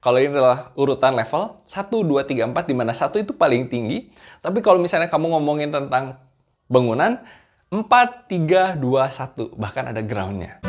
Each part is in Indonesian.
Kalau ini adalah urutan level 1, 2, 3, 4, di mana 1 itu paling tinggi. Tapi kalau misalnya kamu ngomongin tentang bangunan, 4, 3, 2, 1. Bahkan ada ground-nya.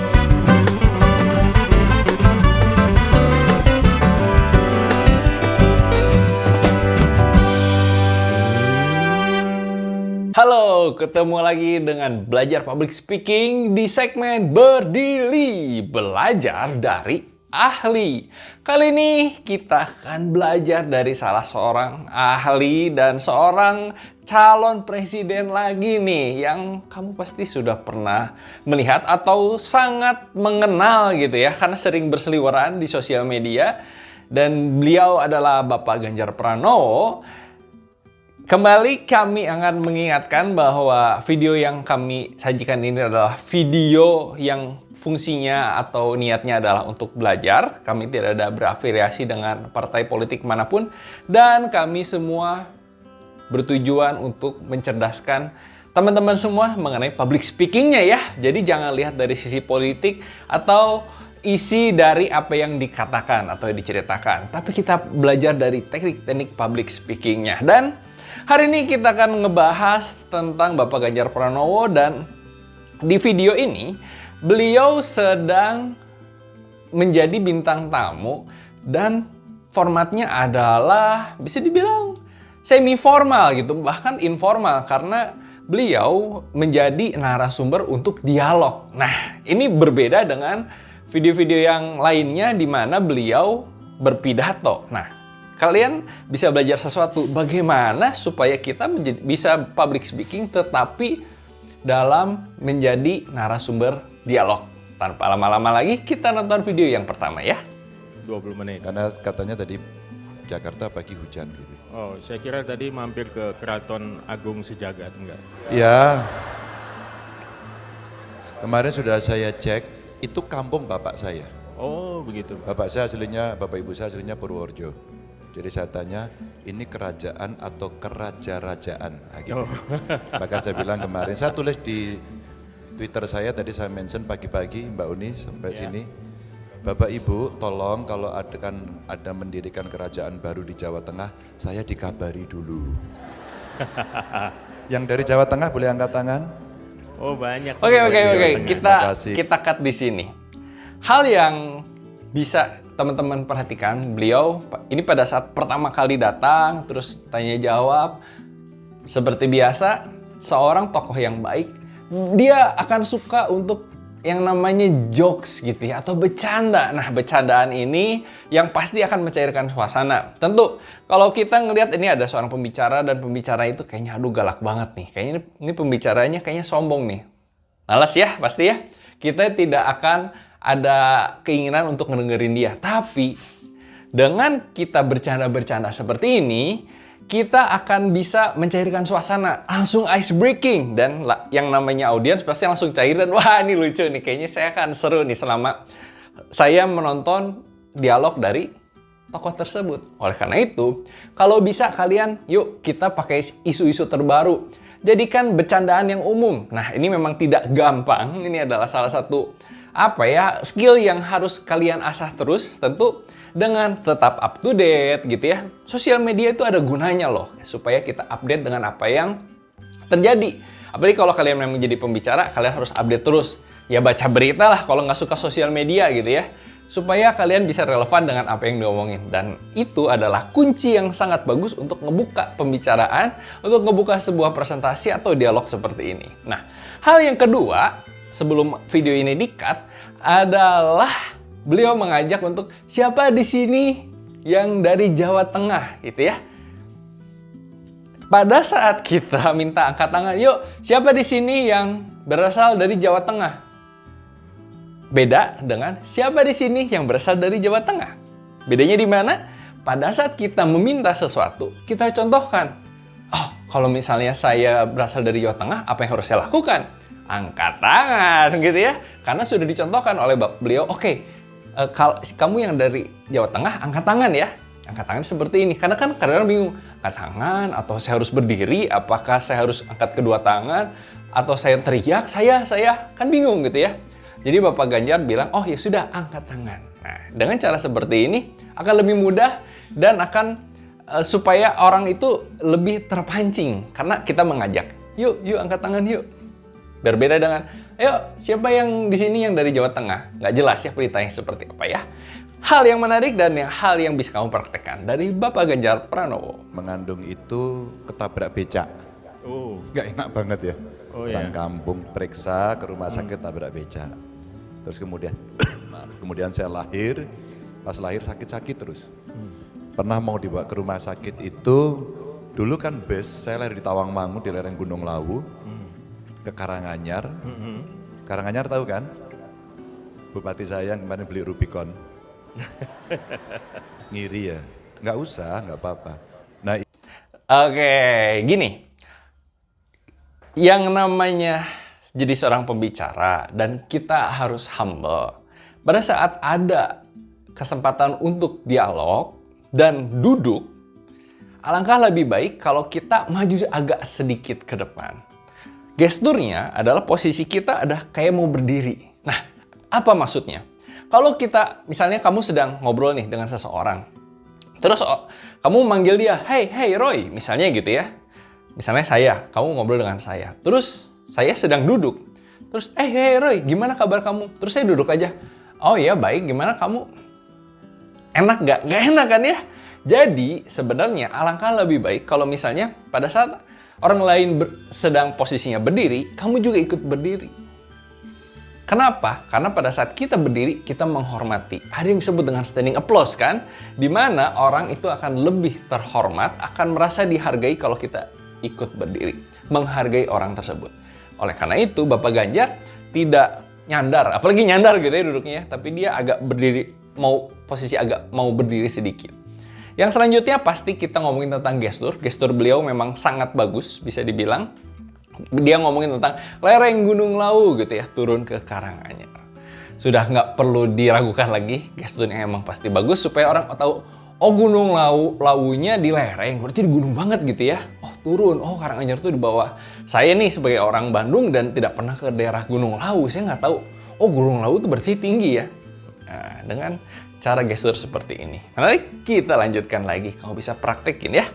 Halo, ketemu lagi dengan Belajar Public Speaking di segmen Berdili, belajar dari ahli. Kali ini kita akan belajar dari salah seorang ahli dan seorang calon presiden lagi nih yang kamu pasti sudah pernah melihat atau sangat mengenal gitu ya, karena sering berseliweran di sosial media. Dan beliau adalah Bapak Ganjar Pranowo. Kembali kami akan mengingatkan bahwa video yang kami sajikan ini adalah video yang fungsinya atau niatnya adalah untuk belajar. Kami tidak ada berafiliasi dengan partai politik manapun. Dan kami semua bertujuan untuk mencerdaskan teman-teman semua mengenai public speakingnya ya. Jadi jangan lihat dari sisi politik atau isi dari apa yang dikatakan atau diceritakan. Tapi kita belajar dari teknik-teknik public speakingnya. Dan hari ini kita akan ngebahas tentang Bapak Ganjar Pranowo, dan di video ini beliau sedang menjadi bintang tamu dan formatnya adalah bisa dibilang semi formal gitu, bahkan informal karena beliau menjadi narasumber untuk dialog. Nah, ini berbeda dengan video-video yang lainnya di mana beliau berpidato. Nah, kalian bisa belajar sesuatu bagaimana supaya kita bisa public speaking tetapi dalam menjadi narasumber dialog. Tanpa lama-lama lagi, kita nonton video yang pertama ya. 20 menit. Karena katanya tadi Jakarta pagi hujan gitu. Oh, saya kira tadi mampir ke Keraton Agung Sejagat, enggak? Ya, kemarin sudah saya cek, itu kampung bapak saya. Oh, begitu. Bapak ibu saya aslinya Purworejo. Jadi saya tanya, ini kerajaan atau keraja-rajaan? Nah, gitu. Maka saya bilang kemarin, saya tulis di Twitter saya, tadi saya mention pagi-pagi Mbak Uni sampai sini. Bapak Ibu, tolong kalau ada mendirikan kerajaan baru di Jawa Tengah, saya dikabari dulu. Yang dari Jawa Tengah boleh angkat tangan? Oh, banyak. Oke. Makasih. Kita cut di sini. Hal yang bisa teman-teman perhatikan, beliau ini pada saat pertama kali datang, terus tanya jawab. Seperti biasa, seorang tokoh yang baik, dia akan suka untuk yang namanya jokes gitu ya, atau bercanda. Nah, bercandaan ini yang pasti akan mencairkan suasana. Tentu, kalau kita ngelihat ini ada seorang pembicara, dan pembicara itu kayaknya aduh galak banget nih. Kayaknya ini pembicaranya kayaknya sombong nih. Males ya, pasti ya. Kita tidak akan ada keinginan untuk ngedengerin dia. Tapi dengan kita bercanda-bercanda seperti ini, kita akan bisa mencairkan suasana, langsung ice breaking. Dan yang namanya audiens pasti langsung cair dan wah ini lucu nih, kayaknya saya akan seru nih selama saya menonton dialog dari tokoh tersebut. Oleh karena itu, kalau bisa kalian yuk kita pakai isu-isu terbaru. Jadikan bercandaan yang umum. Nah, ini memang tidak gampang. Ini adalah salah satu skill yang harus kalian asah terus, tentu dengan tetap up to date gitu ya. Sosial media itu ada gunanya loh, supaya kita update dengan apa yang terjadi. Apalagi kalau kalian memang menjadi pembicara, kalian harus update terus. Ya baca berita lah kalau nggak suka sosial media gitu ya. Supaya kalian bisa relevan dengan apa yang diomongin. Dan itu adalah kunci yang sangat bagus untuk ngebuka pembicaraan, untuk ngebuka sebuah presentasi atau dialog seperti ini. Nah, hal yang kedua, sebelum video ini di-cut, adalah beliau mengajak untuk siapa di sini yang dari Jawa Tengah gitu ya. Pada saat kita minta angkat tangan, yuk siapa di sini yang berasal dari Jawa Tengah? Beda dengan siapa di sini yang berasal dari Jawa Tengah. Bedanya di mana? Pada saat kita meminta sesuatu, kita contohkan. Oh, kalau misalnya saya berasal dari Jawa Tengah, apa yang harus saya lakukan? Angkat tangan gitu ya, karena sudah dicontohkan oleh beliau. Oke, kalau kamu yang dari Jawa Tengah, angkat tangan ya. Angkat tangan seperti ini, karena kan kadang-kadang bingung, angkat tangan atau saya harus berdiri, apakah saya harus angkat kedua tangan atau saya teriak, saya kan bingung gitu ya. Jadi Bapak Ganjar bilang, oh ya sudah, angkat tangan. Nah, dengan cara seperti ini akan lebih mudah dan akan supaya orang itu lebih terpancing karena kita mengajak, yuk angkat tangan yuk. Berbeda dengan, ayo siapa yang di sini yang dari Jawa Tengah? Nggak jelas ya beritanya seperti apa ya. Hal yang menarik dan hal yang bisa kamu praktekkan dari Bapak Ganjar Pranowo. Mengandung itu ketabrak becak. Oh, Nggak enak banget ya. Oh, Orang iya. kampung periksa ke rumah sakit tabrak becak. Terus kemudian, kemudian saya lahir, pas lahir sakit-sakit terus. Pernah mau dibawa ke rumah sakit itu, dulu kan bus, saya lahir di Tawangmangu di lereng Gunung Lawu, ke Karanganyar. Karanganyar tahu kan? Bupati saya yang kemarin beli Rubicon. Ngiri ya? Nggak usah, nggak apa-apa. Nah, Oke, gini. Yang namanya jadi seorang pembicara dan kita harus humble. Pada saat ada kesempatan untuk dialog dan duduk, alangkah lebih baik kalau kita maju agak sedikit ke depan. Gesturnya adalah posisi kita ada kayak mau berdiri. Nah, apa maksudnya? Kalau kita, misalnya kamu sedang ngobrol nih dengan seseorang, terus kamu manggil dia, hey Roy, misalnya gitu ya. Misalnya saya, kamu ngobrol dengan saya. Terus saya sedang duduk. Terus, hey Roy, gimana kabar kamu? Terus saya duduk aja. Oh iya baik, gimana kamu? Enak nggak? Nggak enak kan ya? Jadi sebenarnya alangkah lebih baik kalau misalnya pada saat orang lain sedang posisinya berdiri, kamu juga ikut berdiri. Kenapa? Karena pada saat kita berdiri, kita menghormati. Ada yang disebut dengan standing applause kan? Di mana orang itu akan lebih terhormat, akan merasa dihargai kalau kita ikut berdiri. Menghargai orang tersebut. Oleh karena itu, Bapak Ganjar tidak nyandar. Apalagi nyandar gitu ya duduknya. Tapi dia agak berdiri, posisi agak mau berdiri sedikit. Yang selanjutnya pasti kita ngomongin tentang gestur. Gestur beliau memang sangat bagus, bisa dibilang. Dia ngomongin tentang lereng Gunung Lawu gitu ya, turun ke Karanganyar. Sudah nggak perlu diragukan lagi, gesturnya emang pasti bagus supaya orang tahu, oh Gunung Lawunya di lereng, berarti di gunung banget gitu ya. Oh turun, oh Karanganyar tuh di bawah. Saya nih sebagai orang Bandung dan tidak pernah ke daerah Gunung Lawu, saya nggak tahu, oh Gunung Lawu tuh berarti tinggi ya. Nah, dengan cara gestur seperti ini. Mari kita lanjutkan lagi, kamu bisa praktekin ya.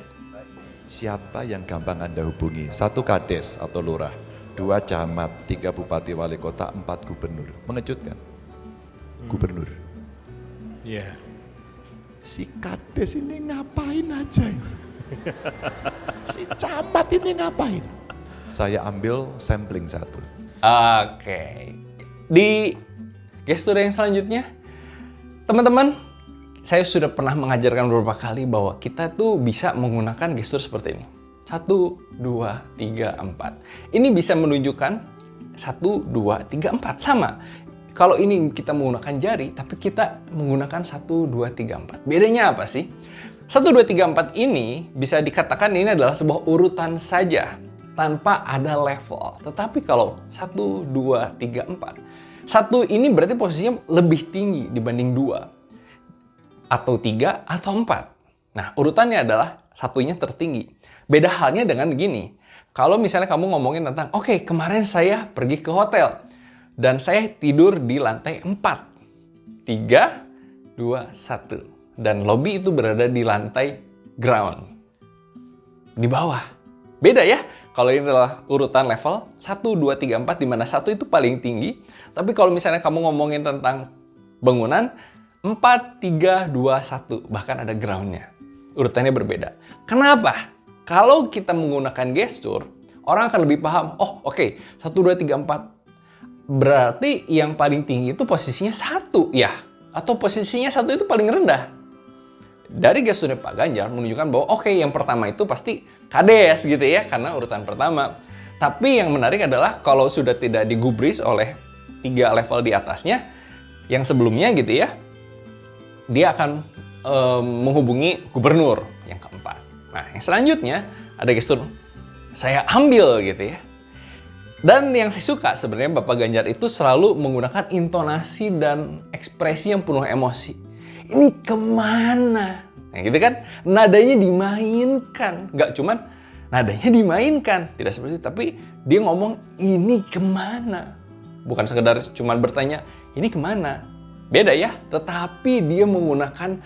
siapa yang gampang Anda hubungi? 1 kades atau lurah, 2 camat, 3 bupati wali kota, 4 gubernur. Mengejutkan. Gubernur. Iya. Si kades ini ngapain aja? Si camat ini ngapain? Saya ambil sampling 1. Oke. Di gestur yang selanjutnya, teman-teman, saya sudah pernah mengajarkan beberapa kali bahwa kita tuh bisa menggunakan gestur seperti ini. 1, 2, 3, 4. Ini bisa menunjukkan 1, 2, 3, 4. Sama. Kalau ini kita menggunakan jari, tapi kita menggunakan 1, 2, 3, 4. Bedanya apa sih? 1, 2, 3, 4 ini bisa dikatakan ini adalah sebuah urutan saja, tanpa ada level. Tetapi kalau 1, 2, 3, 4. 1 ini berarti posisinya lebih tinggi dibanding 2. Atau 3, atau 4. Nah, urutannya adalah 1-nya tertinggi. Beda halnya dengan gini. Kalau misalnya kamu ngomongin tentang, oke, kemarin saya pergi ke hotel. Dan saya tidur di lantai 4. 3, 2, 1. Dan lobby itu berada di lantai ground. Di bawah. Beda ya. Kalau ini adalah urutan level 1, 2, 3, 4, di mana 1 itu paling tinggi. Tapi kalau misalnya kamu ngomongin tentang bangunan, 4, 3, 2, 1. Bahkan ada groundnya. Urutannya berbeda. Kenapa? Kalau kita menggunakan gestur, orang akan lebih paham, oh oke, 1, 2, 3, 4. Berarti yang paling tinggi itu posisinya 1 ya. Atau posisinya 1 itu paling rendah. Dari gesturnya Pak Ganjar menunjukkan bahwa oke, yang pertama itu pasti kades gitu ya, karena urutan pertama. Tapi yang menarik adalah kalau sudah tidak digubris oleh 3 level di atasnya, yang sebelumnya gitu ya, dia akan menghubungi gubernur yang keempat. Nah, yang selanjutnya ada gestur saya ambil gitu ya. Dan yang saya suka sebenarnya Bapak Ganjar itu selalu menggunakan intonasi dan ekspresi yang penuh emosi. Ini kemana? Nah gitu kan, nadanya dimainkan. Nggak cuman nadanya dimainkan, tidak seperti itu. Tapi dia ngomong ini kemana? Bukan sekedar cuman bertanya, ini kemana? Beda ya, tetapi dia menggunakan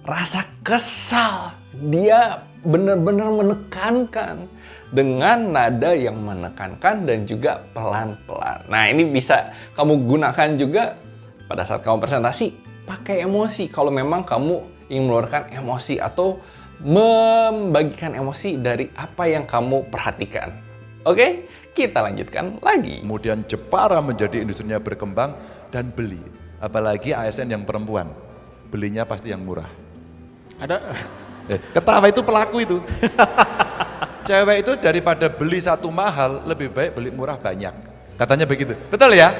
rasa kesal. Dia benar-benar menekankan dengan nada yang menekankan dan juga pelan-pelan. Nah, ini bisa kamu gunakan juga pada saat kamu presentasi, pakai emosi kalau memang kamu ingin mengeluarkan emosi atau membagikan emosi dari apa yang kamu perhatikan. Oke, kita lanjutkan lagi. Kemudian Jepara menjadi industrinya berkembang dan beli. Apalagi ASN yang perempuan, belinya pasti yang murah. Ada Ketawa itu pelaku itu. Cewek itu daripada beli satu mahal, lebih baik beli murah banyak. Katanya begitu. Betul ya?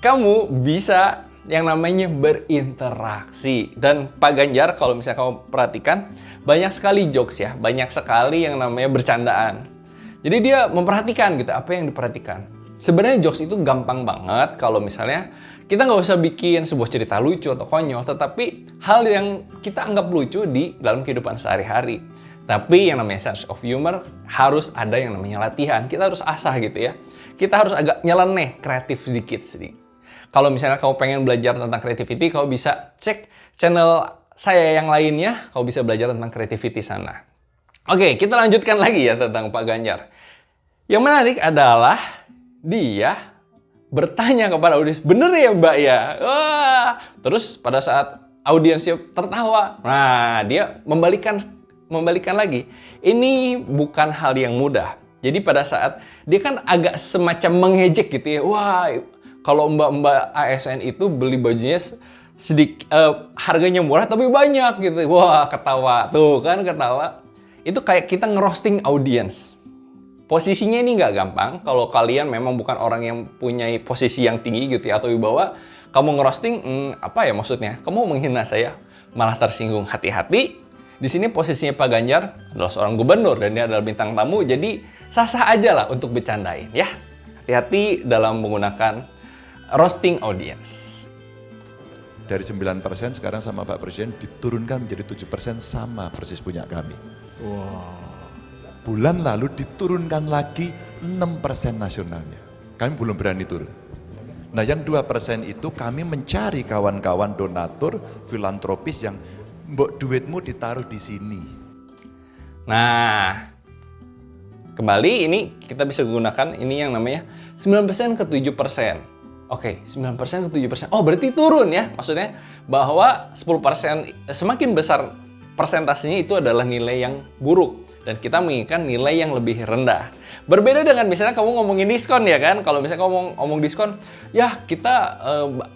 Kamu bisa yang namanya berinteraksi. Dan Pak Ganjar, kalau misalnya kamu perhatikan, banyak sekali jokes ya, banyak sekali yang namanya bercandaan. Jadi dia memperhatikan gitu, apa yang diperhatikan. Sebenarnya jokes itu gampang banget kalau misalnya kita nggak usah bikin sebuah cerita lucu atau konyol, tetapi hal yang kita anggap lucu di dalam kehidupan sehari-hari. Tapi yang namanya sense of humor harus ada yang namanya latihan. Kita harus asah gitu ya. Kita harus agak nyeleneh, kreatif sedikit. Kalau misalnya kamu pengen belajar tentang creativity, kamu bisa cek channel saya yang lainnya, kamu bisa belajar tentang creativity sana. Oke, kita lanjutkan lagi ya tentang Pak Ganjar. Yang menarik adalah dia bertanya kepada audiens, bener ya Mbak ya? Wah. Terus pada saat audiensnya tertawa, nah dia membalikan lagi. Ini bukan hal yang mudah. Jadi pada saat dia kan agak semacam mengejek gitu ya. Wah, kalau mbak-mbak ASN itu beli bajunya sedikit harganya murah tapi banyak gitu. Wah, ketawa. Tuh kan ketawa. Itu kayak kita ngerosting audiens. Posisinya ini nggak gampang. Kalau kalian memang bukan orang yang punya posisi yang tinggi gitu ya, atau wibawa, kamu ngerosting, apa ya maksudnya? Kamu menghina saya, malah tersinggung. Hati-hati. Di sini posisinya Pak Ganjar adalah seorang gubernur dan dia adalah bintang tamu, jadi sah-sah aja lah untuk bercandain ya. Hati-hati dalam menggunakan roasting audience. Dari 9% sekarang sama Pak Presiden diturunkan menjadi 7% sama persis punya kami. wow. Bulan lalu diturunkan lagi 6% nasionalnya. Kami belum berani turun. Nah yang 2% itu kami mencari kawan-kawan donatur, filantropis yang mbok duitmu ditaruh di sini. Nah, kembali ini kita bisa gunakan ini yang namanya 9% ke 7%. Oke, 9% ke 7%. Oh, berarti turun ya. Maksudnya bahwa 10% semakin besar persentasenya itu adalah nilai yang buruk. Dan kita menginginkan nilai yang lebih rendah. Berbeda dengan misalnya kamu ngomongin diskon ya kan. Kalau misalnya kamu ngomong diskon, ya kita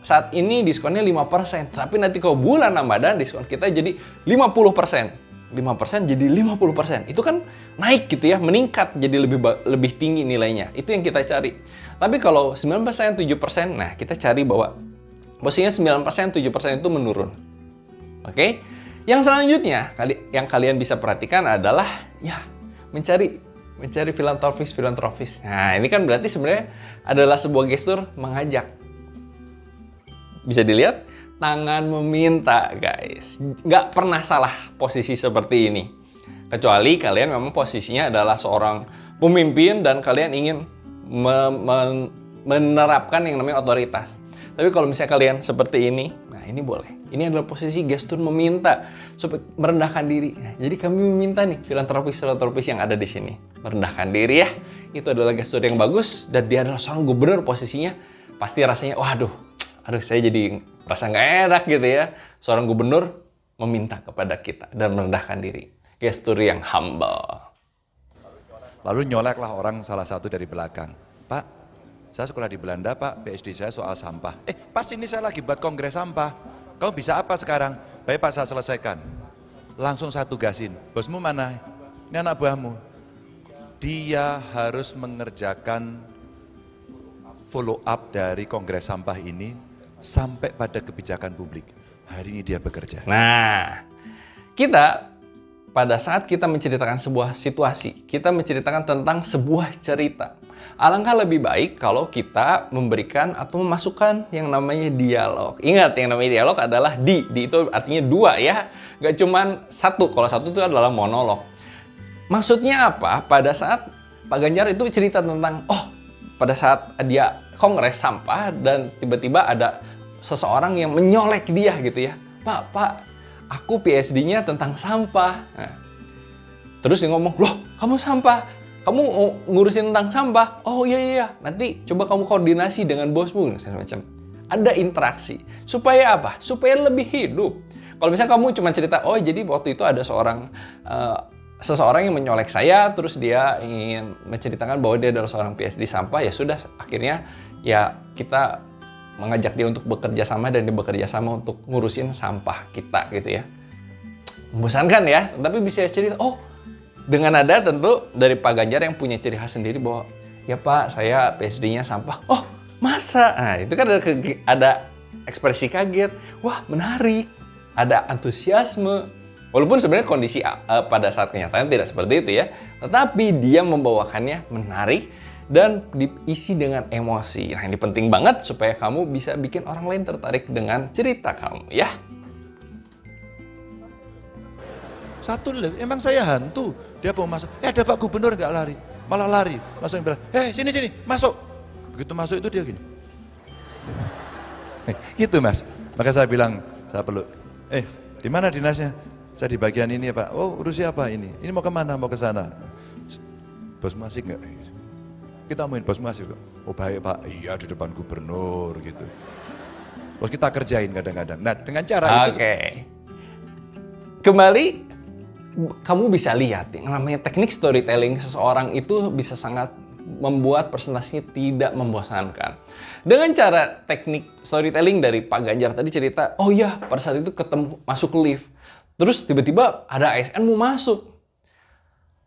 saat ini diskonnya 5%. Tapi nanti kalau bulan Ramadan diskon kita jadi 50%. 5% jadi 50%. Itu kan naik gitu ya, meningkat jadi lebih tinggi nilainya. Itu yang kita cari. Tapi kalau 9%, 7%, nah kita cari bahwa posisinya 9%, 7% itu menurun. Oke? Yang selanjutnya yang kalian bisa perhatikan adalah ya mencari filantropis. Nah, ini kan berarti sebenarnya adalah sebuah gestur mengajak. Bisa dilihat tangan meminta, guys. Nggak pernah salah posisi seperti ini. Kecuali kalian memang posisinya adalah seorang pemimpin dan kalian ingin menerapkan yang namanya otoritas. Tapi kalau misalnya kalian seperti ini, nah ini boleh. Ini adalah posisi gestur meminta supaya merendahkan diri. Nah, jadi kami meminta nih filantropis yang ada di sini merendahkan diri ya. Itu adalah gestur yang bagus dan dia adalah seorang gubernur posisinya. Pasti rasanya, waduh, saya jadi merasa nggak enak gitu ya. Seorang gubernur meminta kepada kita dan merendahkan diri. Gestur yang humble. Lalu nyoleklah orang salah satu dari belakang. Pak, saya sekolah di Belanda Pak, PhD saya soal sampah. Pas ini saya lagi buat kongres sampah. Kamu bisa apa sekarang? Baik Pak, saya selesaikan. Langsung saya tugasin. Bosmu mana? Ini anak buahmu. Dia harus mengerjakan follow up dari kongres sampah ini sampai pada kebijakan publik. Hari ini dia bekerja. Nah, pada saat kita menceritakan sebuah situasi, kita menceritakan tentang sebuah cerita. Alangkah lebih baik kalau kita memberikan atau memasukkan yang namanya dialog. Ingat, yang namanya dialog adalah di itu artinya dua ya. Gak cuman satu, kalau satu itu adalah monolog. Maksudnya apa? Pada saat Pak Ganjar itu cerita tentang, pada saat dia kongres sampah dan tiba-tiba ada seseorang yang menyolek dia gitu ya. Pak, aku PhD-nya tentang sampah. Nah, terus dia ngomong, loh kamu sampah? Kamu ngurusin tentang sampah? Oh iya, nanti coba kamu koordinasi dengan bosmu. Macam ada interaksi. Supaya apa? Supaya lebih hidup. Kalau misalnya kamu cuma cerita, oh jadi waktu itu ada seseorang yang menyolek saya, terus dia ingin menceritakan bahwa dia adalah seorang PhD sampah, ya sudah, akhirnya ya kita mengajak dia untuk bekerja sama dan dia bekerja sama untuk ngurusin sampah kita gitu ya. Membosankan ya, tapi bisa cerita, oh dengan ada tentu dari Pak Ganjar yang punya ciri khas sendiri bahwa ya Pak, saya PhD-nya sampah. Oh, masa? Nah, itu kan ada ekspresi kaget. Wah, menarik. Ada antusiasme. Walaupun sebenarnya kondisi pada saat kenyataan tidak seperti itu ya. Tetapi dia membawakannya menarik dan diisi dengan emosi. Nah, ini penting banget supaya kamu bisa bikin orang lain tertarik dengan cerita kamu ya. Satu lift, emang saya hantu. Dia mau masuk, ada Pak Gubernur nggak lari, malah lari. Langsung bilang, sini, masuk. Begitu masuk itu dia gini. Gitu Mas. Maka saya bilang, saya peluk, di mana dinasnya? Saya di bagian ini ya Pak. Oh urusi apa ini? Ini mau kemana? Mau ke sana. Bos Masih nggak? Kita main bos Masih kok. Oh baik Pak, iya di depan gubernur gitu. Terus kita kerjain kadang-kadang. Nah dengan cara itu. Kembali, kamu bisa lihat yang namanya teknik storytelling seseorang itu bisa sangat membuat presentasinya tidak membosankan. Dengan cara teknik storytelling dari Pak Ganjar tadi cerita, oh iya pada saat itu ketemu masuk lift, terus tiba-tiba ada ASN mau masuk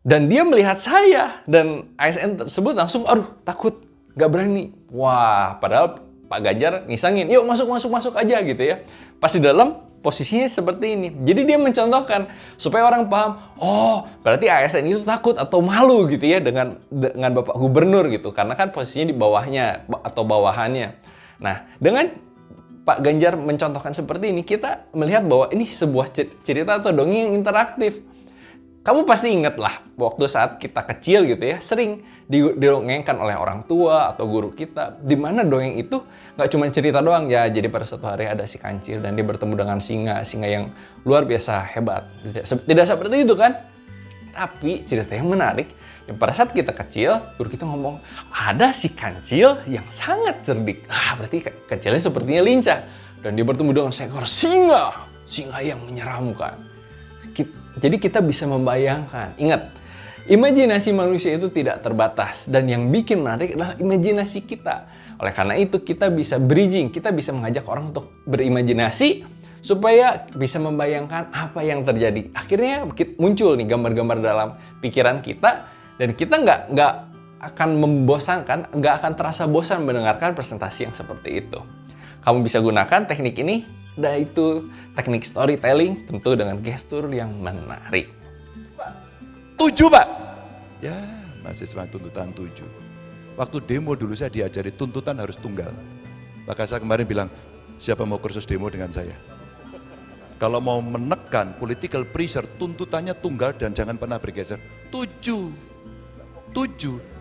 dan dia melihat saya dan ASN tersebut langsung takut, gak berani. Wah, padahal Pak Ganjar ngisangin, yuk masuk aja gitu ya. Pas di dalam posisinya seperti ini. Jadi dia mencontohkan supaya orang paham, oh berarti ASN itu takut atau malu gitu ya dengan Bapak Gubernur gitu. Karena kan posisinya di bawahnya atau bawahannya. Nah, dengan Pak Ganjar mencontohkan seperti ini, kita melihat bahwa ini sebuah cerita atau dongeng yang interaktif. Kamu pasti ingat lah, waktu saat kita kecil gitu ya, sering didongengkan oleh orang tua atau guru kita, di mana dongeng itu nggak cuma cerita doang ya. Jadi pada suatu hari ada si kancil dan dia bertemu dengan singa yang luar biasa hebat. Tidak seperti itu kan? Tapi cerita yang menarik, yang pada saat kita kecil, guru kita ngomong, ada si kancil yang sangat cerdik. Berarti kancilnya sepertinya lincah. Dan dia bertemu dengan seekor singa yang menyeramkan. Jadi kita bisa membayangkan, ingat, imajinasi manusia itu tidak terbatas dan yang bikin menarik adalah imajinasi kita. Oleh karena itu kita bisa bridging, kita bisa mengajak orang untuk berimajinasi supaya bisa membayangkan apa yang terjadi. Akhirnya muncul nih gambar-gambar dalam pikiran kita dan kita nggak akan membosankan, nggak akan terasa bosan mendengarkan presentasi yang seperti itu. Kamu bisa gunakan teknik ini. Dan itu teknik storytelling tentu dengan gestur yang menarik. 7 Pak. Ya mahasiswa tuntutan 7. Waktu demo dulu saya diajari tuntutan harus tunggal. Maka saya kemarin bilang, siapa mau kursus demo dengan saya? Kalau mau menekan political pressure, tuntutannya tunggal dan jangan pernah bergeser. 7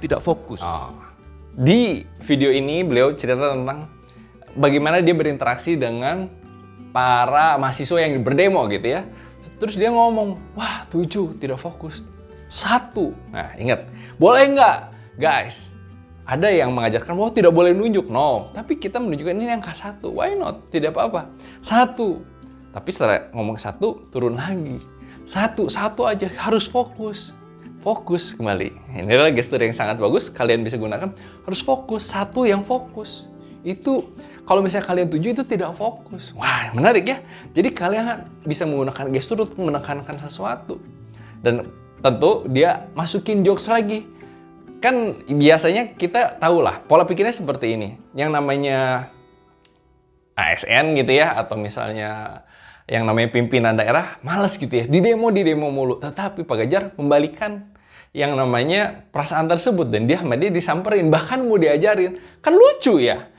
tidak fokus. Di video ini beliau cerita tentang bagaimana dia berinteraksi dengan para mahasiswa yang berdemo gitu ya. Terus dia ngomong, wah 7 tidak fokus. 1. Nah ingat, boleh nggak guys? Ada yang mengajarkan, wah tidak boleh nunjuk. No, tapi kita menunjukkan ini angka 1. Why not? Tidak apa-apa. 1. Tapi setelah ngomong 1, turun lagi. 1 aja harus fokus. Fokus kembali. Ini adalah gestur yang sangat bagus. Kalian bisa gunakan. Harus fokus. 1 yang fokus. Itu kalau misalnya kalian 7 itu tidak fokus. Wah, menarik ya. Jadi kalian bisa menggunakan gestur untuk menekankan sesuatu. Dan tentu dia masukin jokes lagi. Kan biasanya kita tahu lah, pola pikirnya seperti ini. Yang namanya ASN gitu ya, atau misalnya yang namanya pimpinan daerah, males gitu ya. Di demo mulu. Tetapi Pak Ganjar membalikan yang namanya perasaan tersebut. Dan dia sama dia disamperin, bahkan mau diajarin. Kan lucu ya.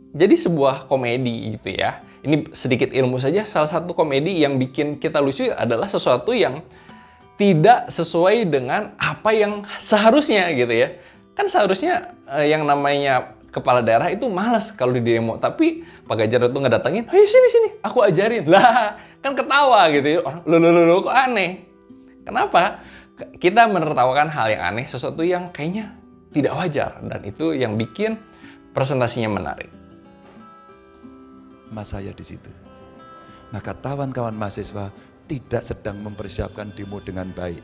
Jadi sebuah komedi gitu ya. Ini sedikit ilmu saja, salah satu komedi yang bikin kita lucu adalah sesuatu yang tidak sesuai dengan apa yang seharusnya gitu ya. Kan seharusnya yang namanya kepala daerah itu malas kalau di demo, tapi Pak Ganjar itu ngedatengin, ayo sini, aku ajarin. Lah, kan ketawa gitu ya. Orang, lo kok aneh. Kenapa? Kita menertawakan hal yang aneh, sesuatu yang kayaknya tidak wajar. Dan itu yang bikin presentasinya menarik. Mas saya di situ. Maka kawan-kawan mahasiswa tidak sedang mempersiapkan demo dengan baik.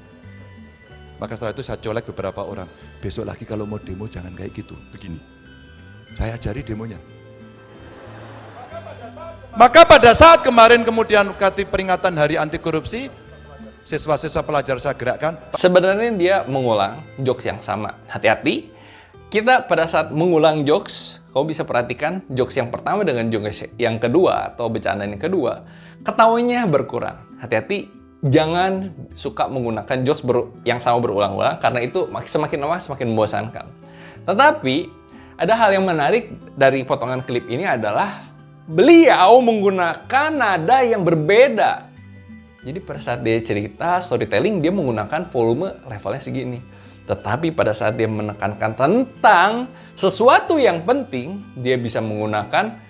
Maka setelah itu saya colek beberapa orang. Besok lagi kalau mau demo jangan kayak gitu, begini. Saya ajari demonya. Maka pada saat kemarin kemudian peringatan Hari Anti Korupsi, siswa-siswa pelajar saya gerakkan. Sebenarnya dia mengulang jokes yang sama. Hati-hati, kita pada saat mengulang jokes, kau bisa perhatikan jokes yang pertama dengan jokes yang kedua atau bercandaan yang kedua, ketawanya berkurang. Hati-hati, jangan suka menggunakan jokes yang sama berulang-ulang karena itu semakin lama semakin membosankan. Tetapi ada hal yang menarik dari potongan klip ini adalah beliau menggunakan nada yang berbeda. Jadi pada saat dia cerita storytelling dia menggunakan volume levelnya segini. Tetapi pada saat dia menekankan tentang sesuatu yang penting, dia bisa menggunakan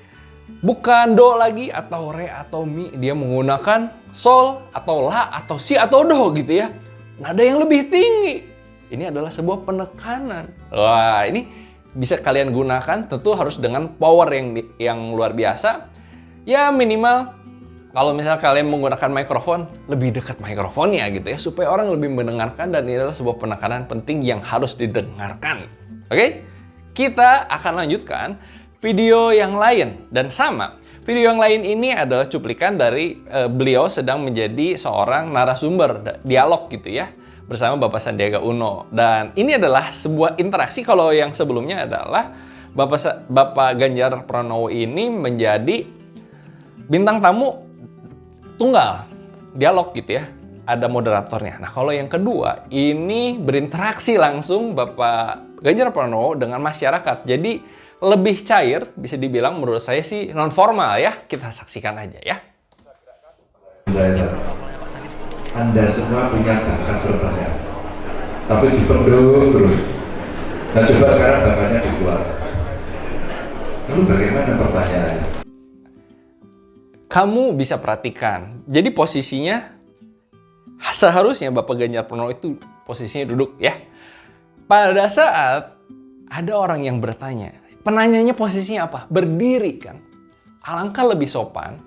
bukan do lagi atau re atau mi, dia menggunakan sol atau la atau si atau do gitu ya. Nada yang lebih tinggi. Ini adalah sebuah penekanan. Wah, ini bisa kalian gunakan, tentu harus dengan power yang luar biasa. Ya minimal kalau misalnya kalian menggunakan mikrofon, lebih dekat mikrofonnya gitu ya, supaya orang lebih mendengarkan dan ini adalah sebuah penekanan penting yang harus didengarkan. Oke? Kita akan lanjutkan video yang lain dan sama. Video yang lain ini adalah cuplikan dari beliau sedang menjadi seorang narasumber dialog gitu ya bersama Bapak Sandiaga Uno. Dan ini adalah sebuah interaksi. Kalau yang sebelumnya adalah Bapak Ganjar Pranowo ini menjadi bintang tamu tunggal, dialog gitu ya, ada moderatornya. Nah kalau yang kedua, ini berinteraksi langsung Bapak Ganjar Pranowo dengan masyarakat. Jadi lebih cair, bisa dibilang menurut saya sih non formal ya. Kita saksikan aja ya. Anda semua punya bakat bertanya, tapi dipendung terus. Nah coba sekarang bakatnya dibuat. Lalu bagaimana pertanyaannya? Kamu bisa perhatikan, jadi posisinya seharusnya Bapak Ganjar Pranowo itu posisinya duduk ya. Pada saat ada orang yang bertanya, penanyanya posisinya apa? Berdiri kan. Alangkah lebih sopan,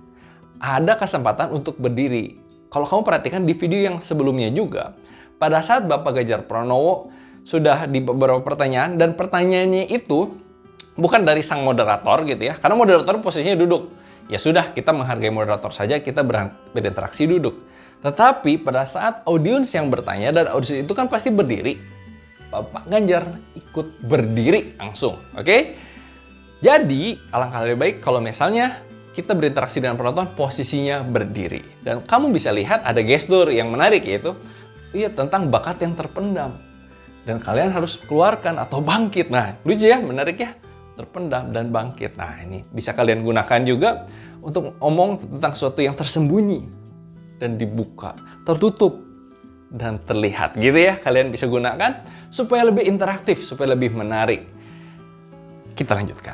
ada kesempatan untuk berdiri. Kalau kamu perhatikan di video yang sebelumnya juga, pada saat Bapak Ganjar Pranowo sudah di beberapa pertanyaan dan pertanyaannya itu bukan dari sang moderator gitu ya, karena moderator posisinya duduk. Ya sudah, kita menghargai moderator saja, kita berinteraksi duduk. Tetapi pada saat audiens yang bertanya, dan audiens itu kan pasti berdiri, Bapak Ganjar ikut berdiri langsung, oke? Jadi, alangkah lebih baik kalau misalnya kita berinteraksi dengan penonton posisinya berdiri. Dan kamu bisa lihat ada gestur yang menarik yaitu, tentang bakat yang terpendam. Dan kalian harus keluarkan atau bangkit. Nah, lucu ya, menarik ya. Terpendam dan bangkit. Nah ini bisa kalian gunakan juga untuk ngomong tentang sesuatu yang tersembunyi dan dibuka, tertutup dan terlihat gitu ya. Kalian bisa gunakan supaya lebih interaktif, supaya lebih menarik. Kita lanjutkan.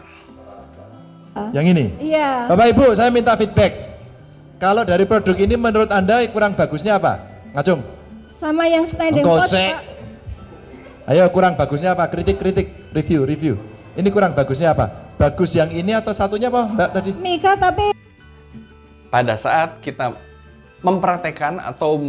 Yang ini? Iya. Bapak Ibu, saya minta feedback. Kalau dari produk ini menurut Anda kurang bagusnya apa? Ngacung? Sama yang stand and coach, Kosek. Pak. Ayo, kurang bagusnya apa? Kritik, review. Ini kurang bagusnya apa? Bagus yang ini atau satunya apa Mbak tadi? Mika tapi Pada saat kita mempraktekkan atau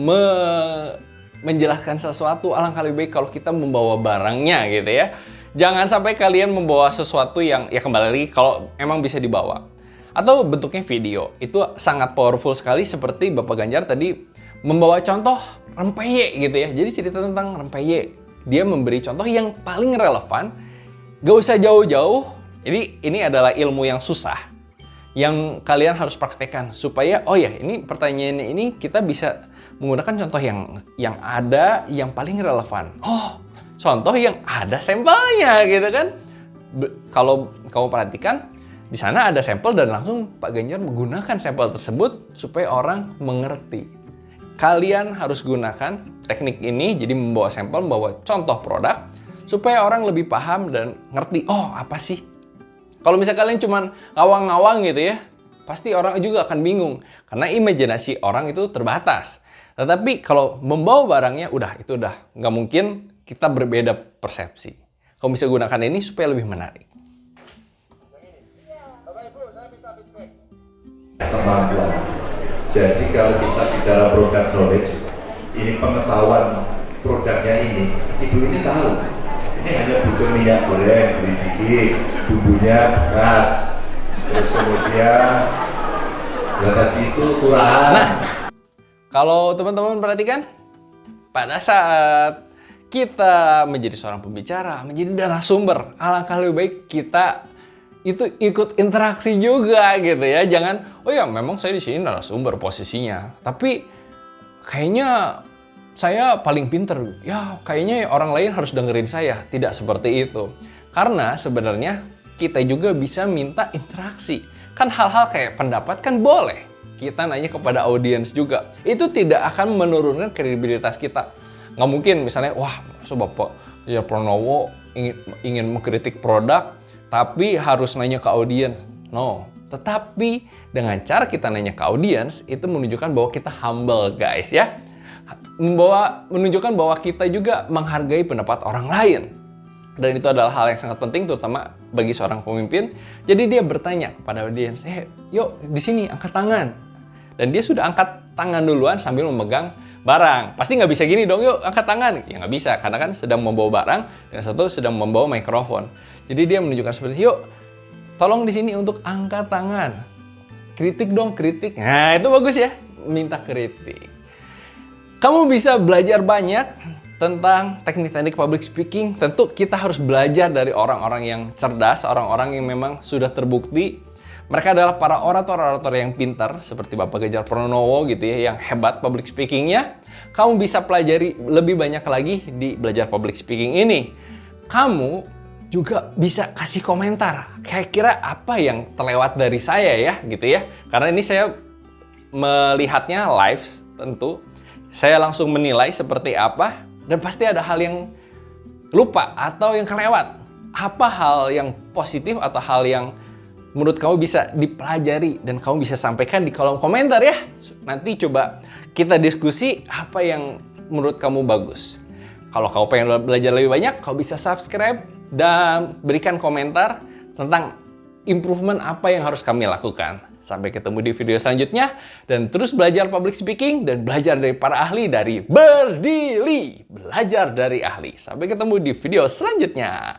menjelaskan sesuatu, alangkah lebih baik kalau kita membawa barangnya gitu ya. Jangan sampai kalian membawa sesuatu yang ya kembali lagi kalau emang bisa dibawa. Atau bentuknya video. Itu sangat powerful sekali seperti Bapak Ganjar tadi membawa contoh rempeyek gitu ya. Jadi cerita tentang rempeyek. Dia memberi contoh yang paling relevan. Gak usah jauh-jauh, ini adalah ilmu yang susah, yang kalian harus praktekkan supaya, ini pertanyaannya ini kita bisa menggunakan contoh yang ada, yang paling relevan. Contoh yang ada sampelnya gitu kan. Kalau kamu perhatikan, di sana ada sampel dan langsung Pak Ganjar menggunakan sampel tersebut supaya orang mengerti. Kalian harus gunakan teknik ini, jadi membawa sampel, membawa contoh produk, supaya orang lebih paham dan ngerti, apa sih Kalau misalnya kalian cuman ngawang-ngawang gitu ya, pasti orang juga akan bingung. Karena imajinasi orang itu terbatas. Tetapi kalau membawa barangnya, itu udah nggak mungkin kita berbeda persepsi. Kamu bisa gunakan ini supaya lebih menarik. Kemampuan. Jadi kalau kita bicara produk knowledge, ini pengetahuan produknya ini, ibu ini tahu. Ini hanya butuh minyak goreng, beli dikit, bumbunya bekas, terus kemudian ya tadi itu kurang. Nah, kalau teman-teman perhatikan, pada saat kita menjadi seorang pembicara, menjadi narasumber, alangkah lebih baik kita itu ikut interaksi juga gitu ya. Jangan, oh ya memang saya di sini narasumber posisinya, tapi kayaknya saya paling pinter. Ya kayaknya orang lain harus dengerin saya. Tidak seperti itu. Karena sebenarnya kita juga bisa minta interaksi. Kan hal-hal kayak pendapat kan boleh. Kita nanya kepada audiens juga. Itu tidak akan menurunkan kredibilitas kita. Nggak mungkin misalnya, wah Bapak Ganjar Pranowo ingin mengkritik produk, tapi harus nanya ke audiens. No. Tetapi dengan cara kita nanya ke audiens, itu menunjukkan bahwa kita humble guys ya. Menunjukkan bahwa kita juga menghargai pendapat orang lain. Dan itu adalah hal yang sangat penting terutama bagi seorang pemimpin. Jadi dia bertanya kepada audiens, yuk di sini angkat tangan. Dan dia sudah angkat tangan duluan sambil memegang barang. Pasti nggak bisa gini dong, yuk angkat tangan. Ya nggak bisa, karena kan sedang membawa barang dan satu sedang membawa mikrofon. Jadi dia menunjukkan seperti, yuk tolong di sini untuk angkat tangan. Kritik dong, kritik. Nah itu bagus ya, minta kritik. Kamu bisa belajar banyak tentang teknik-teknik public speaking. Tentu kita harus belajar dari orang-orang yang cerdas, orang-orang yang memang sudah terbukti. Mereka adalah para orator-orator yang pintar, seperti Bapak Ganjar Pranowo gitu ya, yang hebat public speaking-nya. Kamu bisa pelajari lebih banyak lagi di belajar public speaking ini. Kamu juga bisa kasih komentar. Kira-kira apa yang terlewat dari saya ya, gitu ya. Karena ini saya melihatnya live tentu. Saya langsung menilai seperti apa, dan pasti ada hal yang lupa atau yang kelewat. Apa hal yang positif atau hal yang menurut kamu bisa dipelajari dan kamu bisa sampaikan di kolom komentar ya. Nanti coba kita diskusi apa yang menurut kamu bagus. Kalau kamu pengen belajar lebih banyak, kamu bisa subscribe dan berikan komentar tentang improvement apa yang harus kami lakukan. Sampai ketemu di video selanjutnya dan terus belajar public speaking dan belajar dari para ahli dari Berdili. Belajar dari ahli. Sampai ketemu di video selanjutnya.